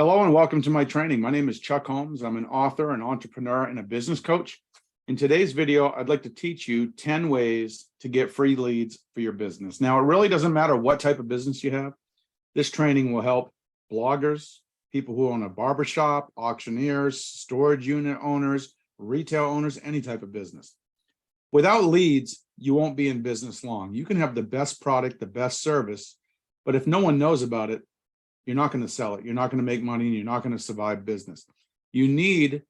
Hello and welcome to my training. My name is Chuck Holmes. I'm an author, an entrepreneur, and a business coach. In today's video, I'd like to teach you 10 ways to get free leads for your business. Now, it really doesn't matter what type of business you have. This training will help bloggers, people who own a barbershop, auctioneers, storage unit owners, retail owners, any type of business. Without leads, you won't be in business long. You can have the best product, the best service, but if no one knows about it, you're not going to sell it. You're not going to make money, and you're not going to survive business. You need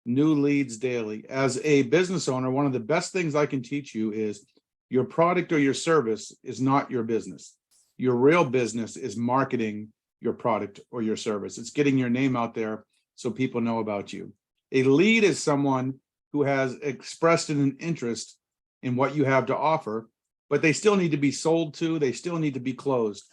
new leads daily. As a business owner, one of the best things I can teach you is your product or your service is not your business. Your real business is marketing your product or your service. It's getting your name out there so people know about you. A lead is someone who has expressed an interest in what you have to offer, but they still need to be sold to. They still need to be closed.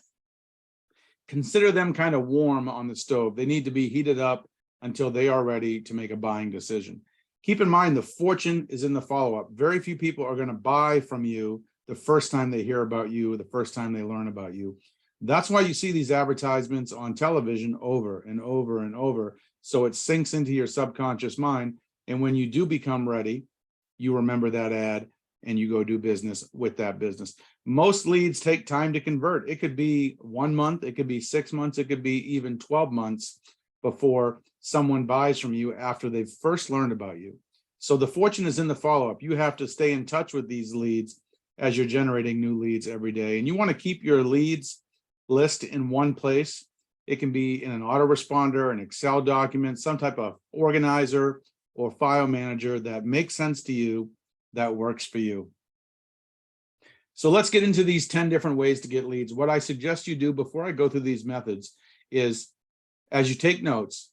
Consider them kind of warm on the stove. They need to be heated up until they are ready to make a buying decision. Keep in mind, the fortune is in the follow-up. Very few people are going to buy from you the first time they hear about you, the first time they learn about you. That's why you see these advertisements on television over and over and over. So it sinks into your subconscious mind. And when you do become ready, you remember that ad and you go do business with that business. Most leads take time to convert. It could be 1 month, it could be 6 months, it could be even 12 months before someone buys from you after they've first learned about you. So the fortune is in the follow-up. You have to stay in touch with these leads as you're generating new leads every day. And you want to keep your leads list in one place. It can be in an autoresponder, an Excel document, some type of organizer or file manager that makes sense to you, that works for you. So let's get into these 10 different ways to get leads. What I suggest you do before I go through these methods is, as you take notes,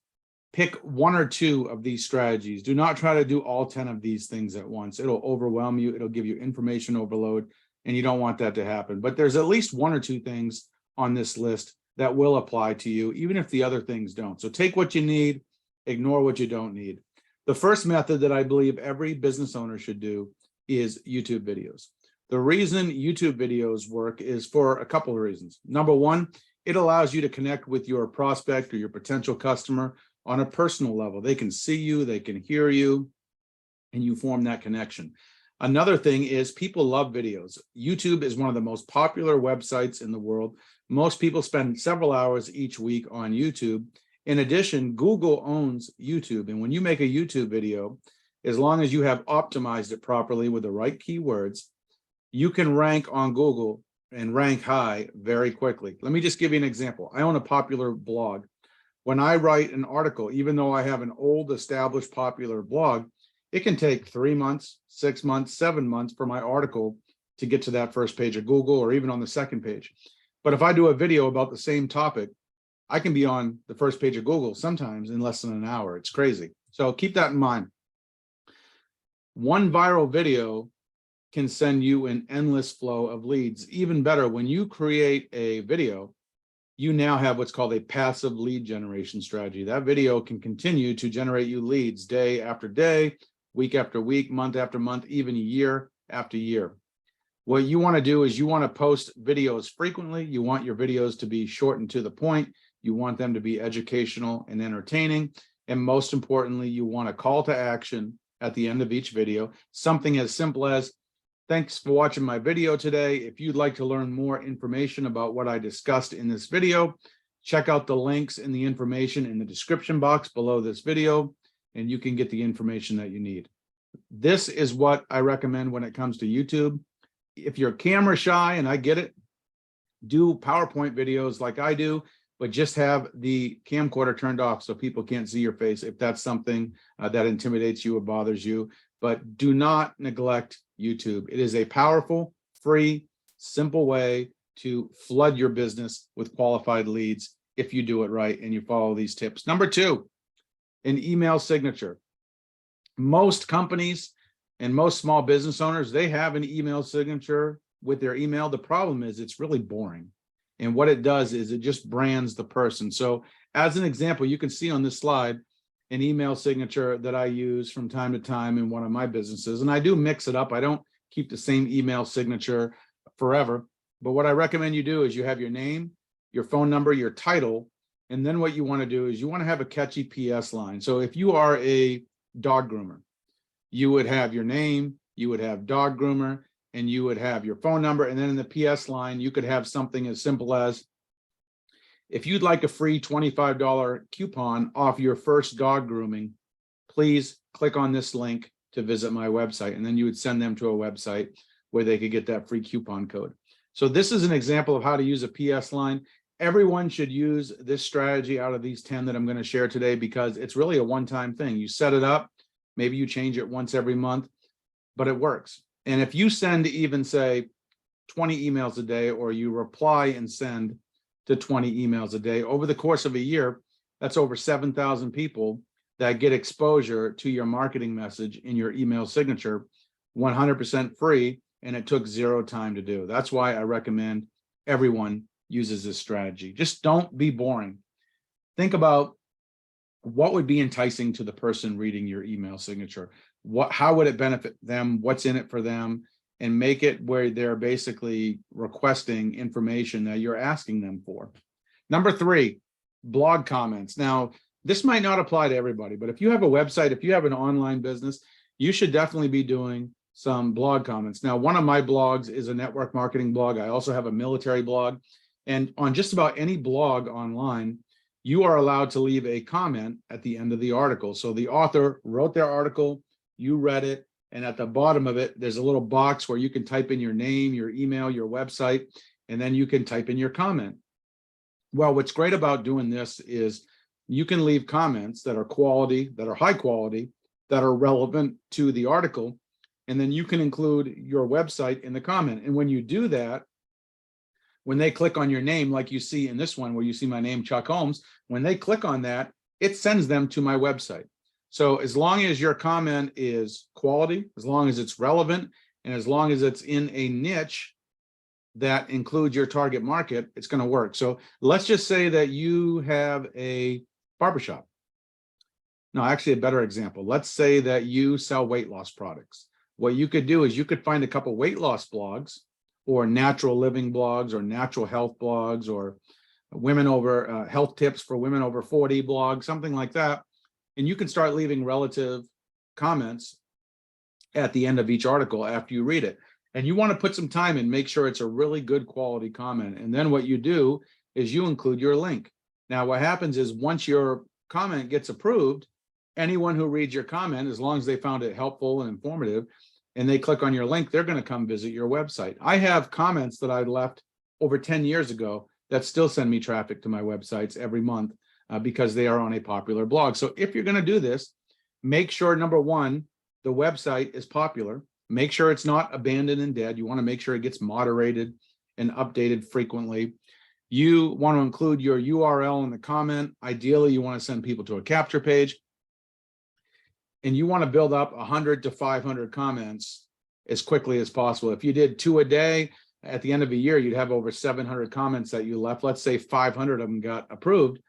pick 1 or 2 of these strategies. Do not try to do all 10 of these things at once. It'll overwhelm you. It'll give you information overload, and you don't want that to happen. But there's at least 1 or 2 things on this list that will apply to you, even if the other things don't. So take what you need, ignore what you don't need. The first method that I believe every business owner should do is YouTube videos. The reason YouTube videos work is for a couple of reasons. Number one, it allows you to connect with your prospect or your potential customer on a personal level. They can see you, they can hear you, and you form that connection. Another thing is people love videos. YouTube is one of the most popular websites in the world. Most people spend several hours each week on YouTube. In addition, Google owns YouTube. And when you make a YouTube video, as long as you have optimized it properly with the right keywords, you can rank on Google and rank high very quickly. Let me just give you an example. I own a popular blog. When I write an article, even though I have an old established popular blog, it can take 3 months, 6 months, 7 months for my article to get to that first page of Google or even on the second page. But if I do a video about the same topic, I can be on the first page of Google sometimes in less than an hour. It's crazy. So keep that in mind. One viral video can send you an endless flow of leads. Even better, when you create a video, you now have what's called a passive lead generation strategy. That video can continue to generate you leads day after day, week after week, month after month, even year after year. What you want to do is you want to post videos frequently. You want your videos to be short and to the point. You want them to be educational and entertaining. And most importantly, you want a call to action at the end of each video. Something as simple as, thanks for watching my video today. If you'd like to learn more information about what I discussed in this video, check out the links and the information in the description box below this video, and you can get the information that you need. This is what I recommend when it comes to YouTube. If you're camera shy, and I get it, do PowerPoint videos like I do, but just have the camcorder turned off so people can't see your face if that's something that intimidates you or bothers you. But do not neglect YouTube. It is a powerful, free, simple way to flood your business with qualified leads if you do it right and you follow these tips. Number 2, an email signature. Most companies and most small business owners, they have an email signature with their email. The problem is it's really boring. And what it does is it just brands the person. So as an example, you can see on this slide an email signature that I use from time to time in one of my businesses. And I do mix it up. I don't keep the same email signature forever. But what I recommend you do is you have your name, your phone number, your title, And then what you want to do is you want to have a catchy PS line. So if you are a dog groomer, you would have your name, you would have dog groomer, and you would have your phone number. And then in the PS line, you could have something as simple as, if you'd like a free $25 coupon off your first dog grooming, please click on this link to visit my website. And then you would send them to a website where they could get that free coupon code. So this is an example of how to use a PS line. Everyone should use this strategy out of these 10 that I'm going to share today, because it's really a one-time thing. You set it up, maybe you change it once every month, but it works. And if you send even, say, 20 emails a day, or you reply and send to 20 emails a day over the course of a year, that's over 7,000 people that get exposure to your marketing message in your email signature, 100% free, and it took 0 time to do. That's why I recommend everyone uses this strategy. Just don't be boring. Think about what would be enticing to the person reading your email signature. How would it benefit them? What's in it for them? And make it where they're basically requesting information that you're asking them for. Number 3, blog comments. Now, this might not apply to everybody, but if you have a website, if you have an online business, you should definitely be doing some blog comments. Now, one of my blogs is a network marketing blog. I also have a military blog. And on just about any blog online, you are allowed to leave a comment at the end of the article. So the author wrote their article, you read it, and at the bottom of it, there's a little box where you can type in your name, your email, your website, and then you can type in your comment. Well, what's great about doing this is you can leave comments that are quality, that are high quality, that are relevant to the article, and then you can include your website in the comment. And when you do that, when they click on your name, like you see in this one where you see my name, Chuck Holmes, when they click on that, it sends them to my website. So as long as your comment is quality, as long as it's relevant, and as long as it's in a niche that includes your target market, it's going to work. So let's just say that you have a barbershop. No, actually a better example. Let's say that you sell weight loss products. What you could do is you could find a couple weight loss blogs, or natural living blogs, or natural health blogs, or women over health tips for women over 40 blogs, something like that. And you can start leaving relative comments at the end of each article after you read it. And you want to put some time and make sure it's a really good quality comment. And then what you do is you include your link. Now, what happens is once your comment gets approved, anyone who reads your comment, as long as they found it helpful and informative, and they click on your link, they're going to come visit your website. I have comments that I left over 10 years ago that still send me traffic to my websites every month because they are on a popular blog. So if you're going to do this, make sure, number 1, the website is popular. Make sure it's not abandoned and dead. You want to make sure it gets moderated and updated frequently. You want to include your URL in the comment. Ideally, you want to send people to a capture page. And you want to build up 100 to 500 comments as quickly as possible. If you did 2 a day, at the end of a year, you'd have over 700 comments that you left. Let's say 500 of them got approved.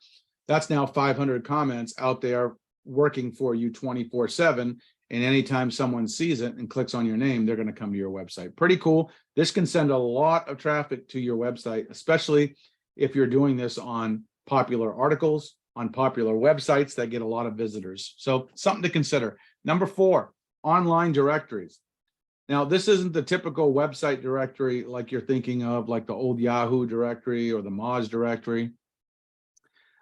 That's now 500 comments out there working for you 24/7. And anytime someone sees it and clicks on your name, they're going to come to your website. Pretty cool. This can send a lot of traffic to your website, especially if you're doing this on popular articles, on popular websites that get a lot of visitors. So something to consider. Number 4, online directories. Now, this isn't the typical website directory like you're thinking of, like the old Yahoo directory or the Moz directory.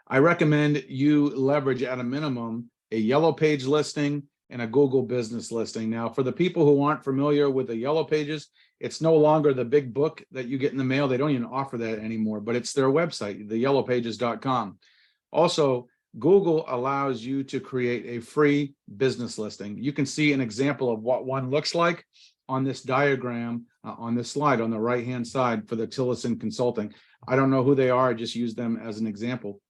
I recommend you leverage at a minimum a Yellow Page listing and a Google business listing. Now, for the people who aren't familiar with the Yellow Pages, it's no longer the big book that you get in the mail. They don't even offer that anymore, but it's their website, theyellowpages.com. Also, Google allows you to create a free business listing. You can see an example of what one looks like on this diagram on this slide on the right-hand side for the Tillison Consulting. I don't know who they are, I just use them as an example.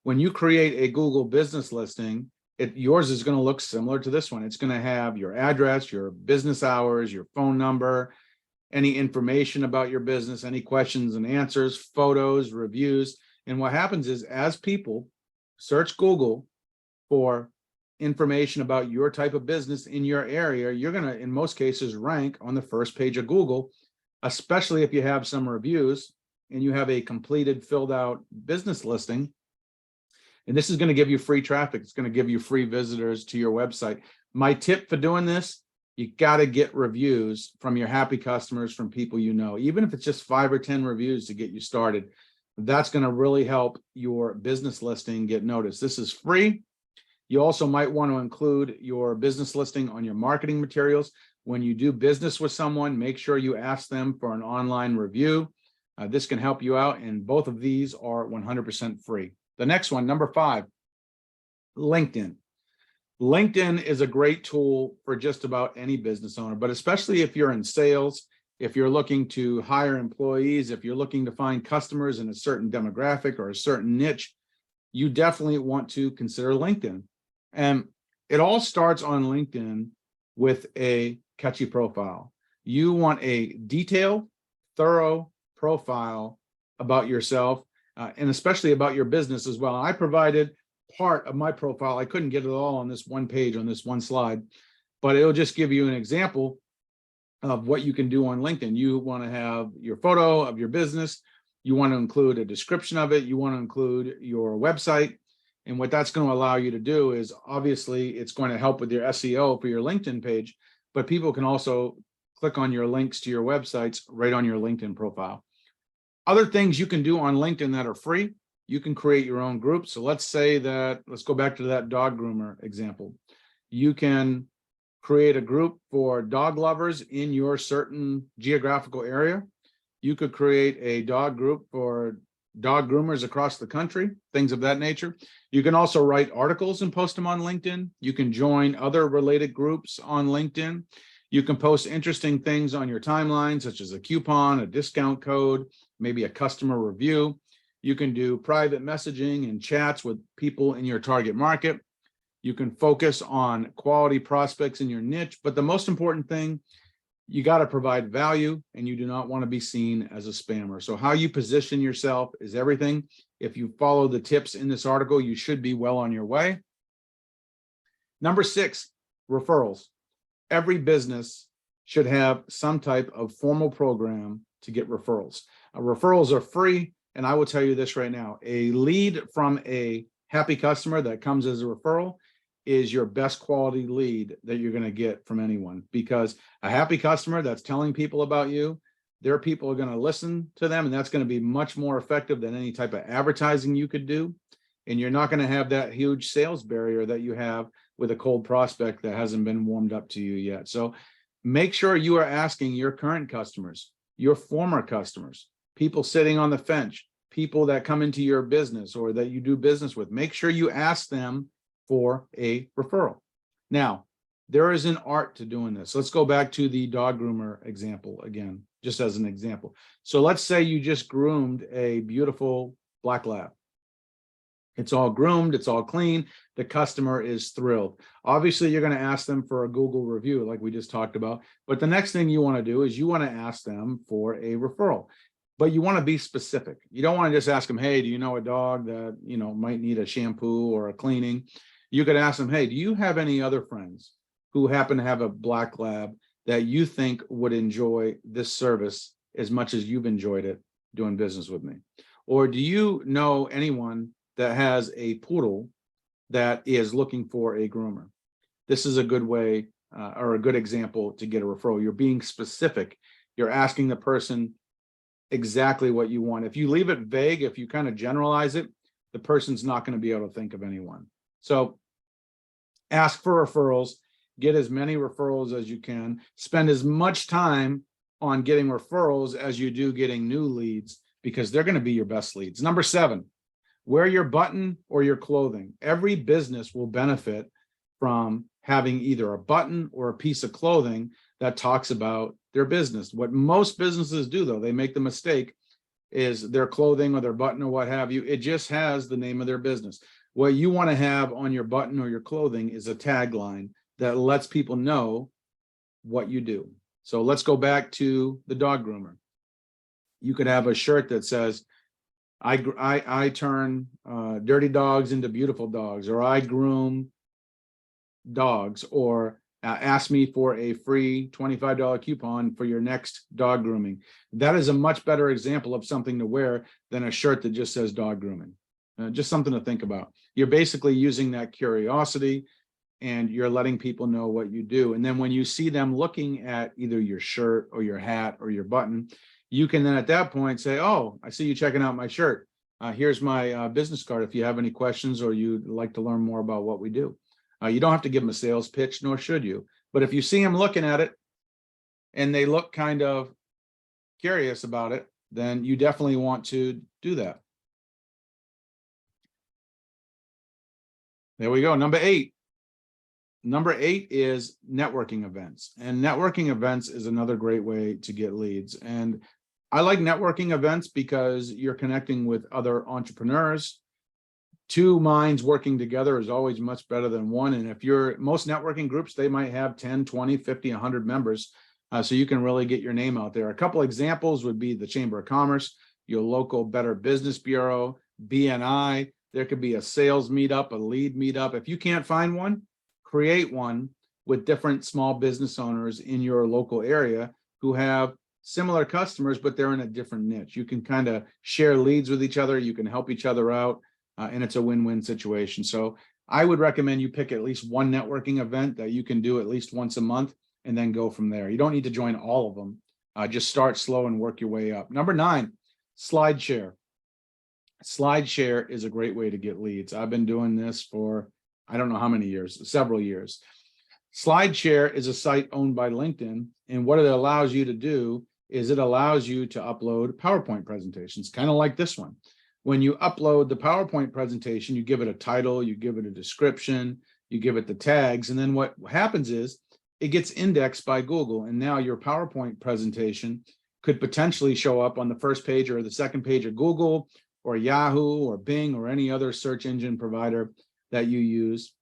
When you create a Google business listing, yours is going to look similar to this one. It's going to have your address, your business hours, your phone number, any information about your business, any questions and answers, photos, reviews. And what happens is, as people search Google for information about your type of business in your area, you're going to, in most cases, rank on the first page of Google, especially if you have some reviews and you have a completed, filled out business listing. And this is going to give you free traffic. It's going to give you free visitors to your website. My tip for doing this, you got to get reviews from your happy customers, from people you know, even if it's just 5 or 10 reviews to get you started. That's going to really help your business listing get noticed. This is free. You also might want to include your business listing on your marketing materials. When you do business with someone, make sure you ask them for an online review. This can help you out, and both of these are 100% free. The next one, number 5, LinkedIn. LinkedIn is a great tool for just about any business owner, but especially if you're in sales, if you're looking to hire employees, if you're looking to find customers in a certain demographic or a certain niche, you definitely want to consider LinkedIn. And it all starts on LinkedIn with a catchy profile. You want a detailed, thorough profile about yourself, and especially about your business as well. I provided part of my profile. I couldn't get it all on this one page, on this one slide, but it'll just give you an example of what you can do on LinkedIn. You want to have your photo of your business. You want to include a description of it. You want to include your website. And what that's going to allow you to do is, obviously, it's going to help with your SEO for your LinkedIn page, but people can also click on your links to your websites right on your LinkedIn profile. Other things you can do on LinkedIn that are free, you can create your own group. So let's go back to that dog groomer example. You can create a group for dog lovers in your certain geographical area. You could create a dog group for dog groomers across the country, things of that nature. You can also write articles and post them on LinkedIn. You can join other related groups on LinkedIn. You can post interesting things on your timeline, such as a coupon, a discount code, maybe a customer review. You can do private messaging and chats with people in your target market. You can focus on quality prospects in your niche, but the most important thing, you got to provide value, and you do not want to be seen as a spammer. So how you position yourself is everything. If you follow the tips in this article, you should be well on your way. Number 6, referrals. Every business should have some type of formal program to get referrals. Referrals are free, and I will tell you this right now. A lead from a happy customer that comes as a referral is your best quality lead that you're going to get from anyone, because a happy customer that's telling people about you, their people are going to listen to them, and that's going to be much more effective than any type of advertising you could do. And you're not going to have that huge sales barrier that you have with a cold prospect that hasn't been warmed up to you yet. So make sure you are asking your current customers, your former customers, people sitting on the fence, people that come into your business or that you do business with. Make sure you ask them for a referral. Now, there is an art to doing this. Let's go back to the dog groomer example again, just as an example. So let's say you just groomed a beautiful black lab. It's all groomed, it's all clean. The customer is thrilled. Obviously, you're going to ask them for a Google review, like we just talked about. But the next thing you want to do is you want to ask them for a referral. But you want to be specific. You don't want to just ask them, hey, do you know a dog that, might need a shampoo or a cleaning? You could ask them, hey, do you have any other friends who happen to have a black lab that you think would enjoy this service as much as you've enjoyed it doing business with me? Or do you know anyone that has a poodle that is looking for a groomer? This is a good way or a good example to get a referral. You're being specific. You're asking the person exactly what you want. If you leave it vague, if you kind of generalize it, the person's not going to be able to think of anyone. So ask for referrals, get as many referrals as you can, spend as much time on getting referrals as you do getting new leads, because they're going to be your best leads. Number 7, wear your button or your clothing. Every business will benefit from having either a button or a piece of clothing that talks about their business. What most businesses do, though, they make the mistake, is their clothing or their button or what have you, it just has the name of their business. What you want to have on your button or your clothing is a tagline that lets people know what you do. So let's go back to the dog groomer. You could have a shirt that says, I turn dirty dogs into beautiful dogs, or I groom dogs, or ask me for a free $25 coupon for your next dog grooming. That is a much better example of something to wear than a shirt that just says dog grooming. Just something to think about. You're basically using that curiosity and you're letting people know what you do. And then when you see them looking at either your shirt or your hat or your button, you can then at that point say, oh, I see you checking out my shirt. Here's my business card if you have any questions or you'd like to learn more about what we do. You don't have to give them a sales pitch, nor should you. But if you see them looking at it and they look kind of curious about it, then you definitely want to do that. There we go. Number 8. Number 8 is networking events. And networking events is another great way to get leads. And I like networking events because you're connecting with other entrepreneurs. 2 minds working together is always much better than one. And if you're most networking groups, they might have 10, 20, 50, 100 members. So you can really get your name out there. A couple examples would be the Chamber of Commerce, your local Better Business Bureau, BNI. There could be a sales meetup, a lead meetup. If you can't find one, create one with different small business owners in your local area who have similar customers, but they're in a different niche. You can kind of share leads with each other. You can help each other out, and it's a win-win situation. So I would recommend you pick at least one networking event that you can do at least once a month and then go from there. You don't need to join all of them. Just start slow and work your way up. Number 9, SlideShare. SlideShare is a great way to get leads. I've been doing this for I don't know how many years, several years. SlideShare is a site owned by LinkedIn. And what it allows you to do is it allows you to upload PowerPoint presentations, kind of like this one. When you upload the PowerPoint presentation, you give it a title, you give it a description, you give it the tags. And then what happens is it gets indexed by Google. And now your PowerPoint presentation could potentially show up on the first page or the second page of Google or Yahoo or Bing or any other search engine provider that you use.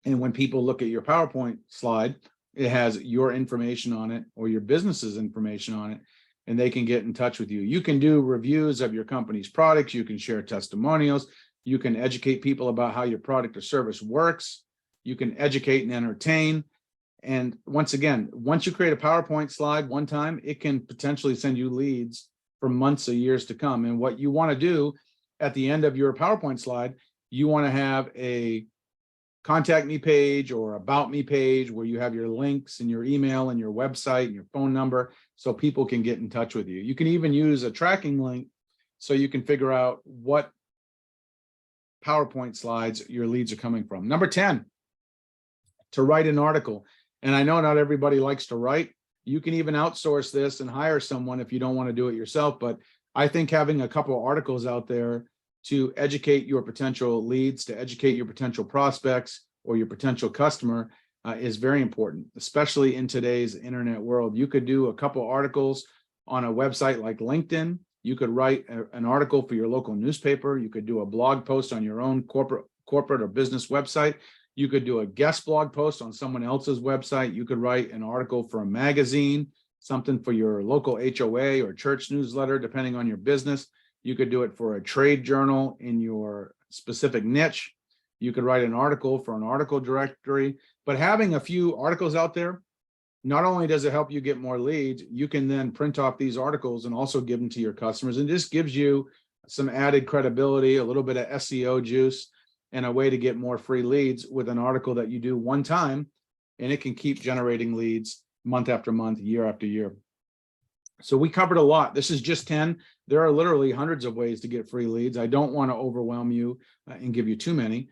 And when people look at your PowerPoint slide, it has your information on it or your business's information on it, and they can get in touch with you. You can do reviews of your company's products. You can share testimonials. You can educate people about how your product or service works. You can educate and entertain. And once again, once you create a PowerPoint slide one time, it can potentially send you leads for months or years to come. And what you want to do at the end of your PowerPoint slide, you want to have a contact me page or about me page where you have your links and your email and your website and your phone number so people can get in touch with you. You can even use a tracking link so you can figure out what PowerPoint slides your leads are coming from. Number 10, to write an article. And I know not everybody likes to write. You can even outsource this and hire someone if you don't want to do it yourself. But I think having a couple of articles out there to educate your potential leads, to educate your potential prospects or your potential customer is very important, especially in today's internet world. You could do a couple articles on a website like LinkedIn. You could write an article for your local newspaper. You could do a blog post on your own corporate or business website. You could do a guest blog post on someone else's website. You could write an article for a magazine, something for your local HOA or church newsletter, depending on your business. You could do it for a trade journal in your specific niche. You could write an article for an article directory. But having a few articles out there, not only does it help you get more leads, you can then print off these articles and also give them to your customers. And this gives you some added credibility, a little bit of SEO juice, and a way to get more free leads with an article that you do one time, and it can keep generating leads month after month, year after year. So we covered a lot. This is just 10. There are literally hundreds of ways to get free leads. I don't want to overwhelm you and give you too many.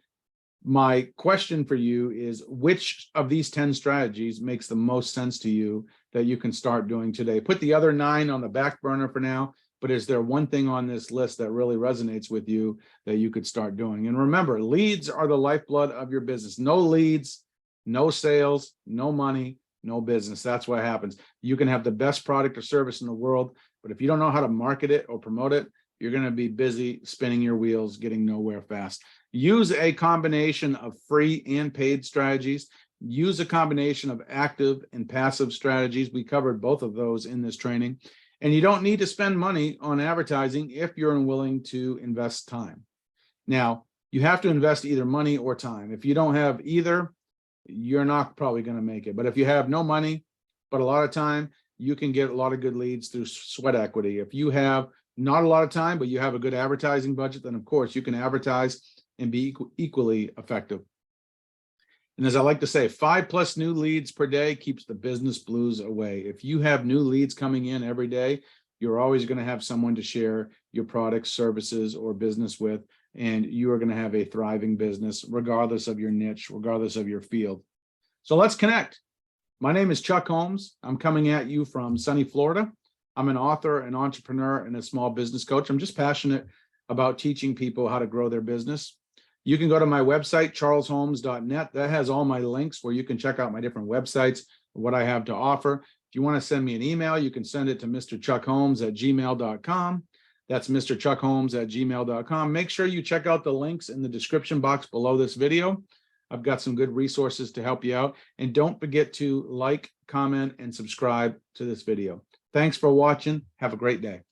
My question for you is, which of these 10 strategies makes the most sense to you that you can start doing today? Put the other 9 on the back burner for now, but is there one thing on this list that really resonates with you that you could start doing? And remember, leads are the lifeblood of your business. No leads, no sales, no money, no business. That's what happens. You can have the best product or service in the world, but if you don't know how to market it or promote it, you're going to be busy spinning your wheels, getting nowhere fast. Use a combination of free and paid strategies. Use a combination of active and passive strategies. We covered both of those in this training. And you don't need to spend money on advertising if you're unwilling to invest time. Now, you have to invest either money or time. If you don't have either, you're not probably going to make it. But if you have no money, but a lot of time, you can get a lot of good leads through sweat equity. If you have not a lot of time, but you have a good advertising budget, then of course you can advertise and be equally effective. And as I like to say, 5+ new leads per day keeps the business blues away. If you have new leads coming in every day, you're always going to have someone to share your products, services, or business with, and you are going to have a thriving business, regardless of your niche, regardless of your field. So let's connect. My name is Chuck Holmes. I'm coming at you from sunny Florida. I'm an author, an entrepreneur, and a small business coach. I'm just passionate about teaching people how to grow their business. You can go to my website, charlesholmes.net. That has all my links where you can check out my different websites, what I have to offer. If you want to send me an email, you can send it to mrchuckholmes@gmail.com. That's mrchuckholmes@gmail.com. Make sure you check out the links in the description box below this video. I've got some good resources to help you out. And don't forget to like, comment, and subscribe to this video. Thanks for watching. Have a great day.